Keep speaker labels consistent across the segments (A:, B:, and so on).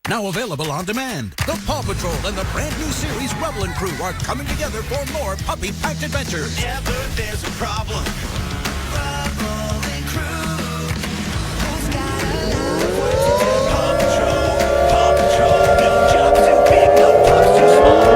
A: Now available on demand. The Paw Patrol and the brand new series Rubble and Crew are coming together for more puppy-packed adventures.
B: Whenever there's a problem, Rubble and Crew. Who's got a lot of work to do? Paw Patrol, Paw Patrol. No job's too big, no park's too small.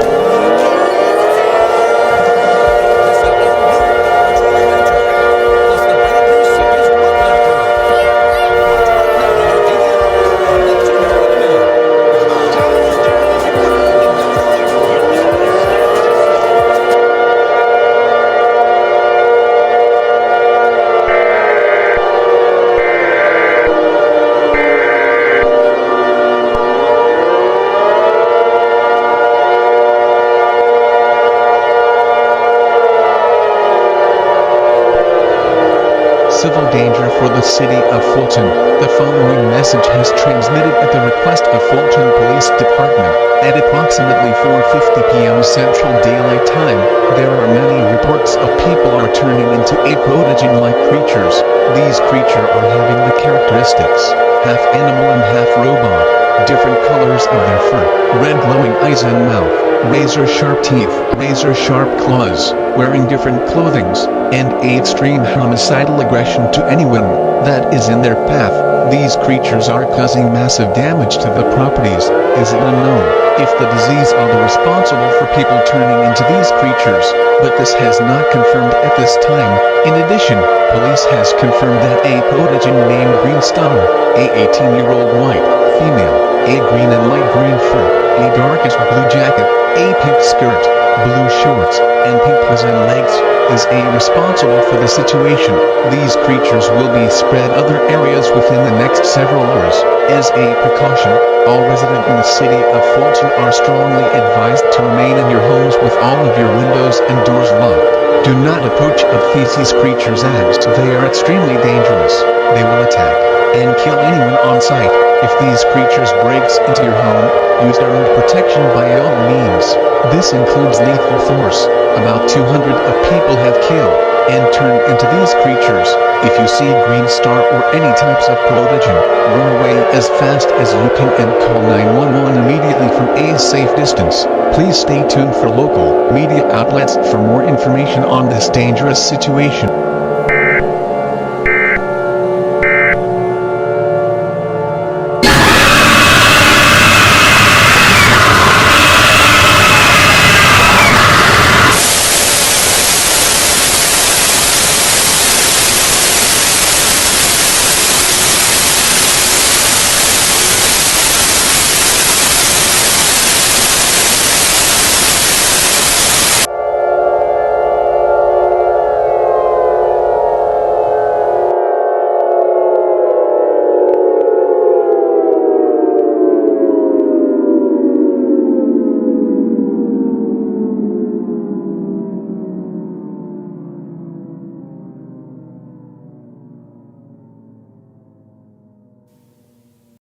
C: Civil danger for the city of Fulton. The following message has transmitted at the request of Fulton Police Department. At approximately 4:50 p.m. Central Daylight Time, there are many reports of people are turning into a protogen-like creatures. These creatures are having the characteristics, half animal and half robot, different colors of their fur, red glowing eyes and mouth, razor-sharp teeth, razor-sharp claws, wearing different clothings, and a extreme homicidal aggression to anyone that is in their path. These creatures are causing massive damage to the properties. Is it unknown if the disease are the responsible for people turning into these creatures, but this has not confirmed at this time. In addition, police has confirmed that a protogen named Green Stunner, a 18-year-old white female, a green and light green fur, a darkish blue jacket, a pink skirt, blue shorts, and pink paws and legs, is responsible for the situation. These creatures will be spread other areas within the next several hours. As a precaution, all residents in the city of Fulton are strongly advised to remain in your homes with all of your windows and doors locked. Do not approach these creatures as they are extremely dangerous. They will attack and kill anyone on sight. If these creatures breaks into your home, use armed protection by all means. This includes lethal force. About 200 of people have killed and turned into these creatures. If you see green star or any types of protogen, run away as fast as you can and call 911 immediately from a safe distance. Please stay tuned for local media outlets for more information on this dangerous situation.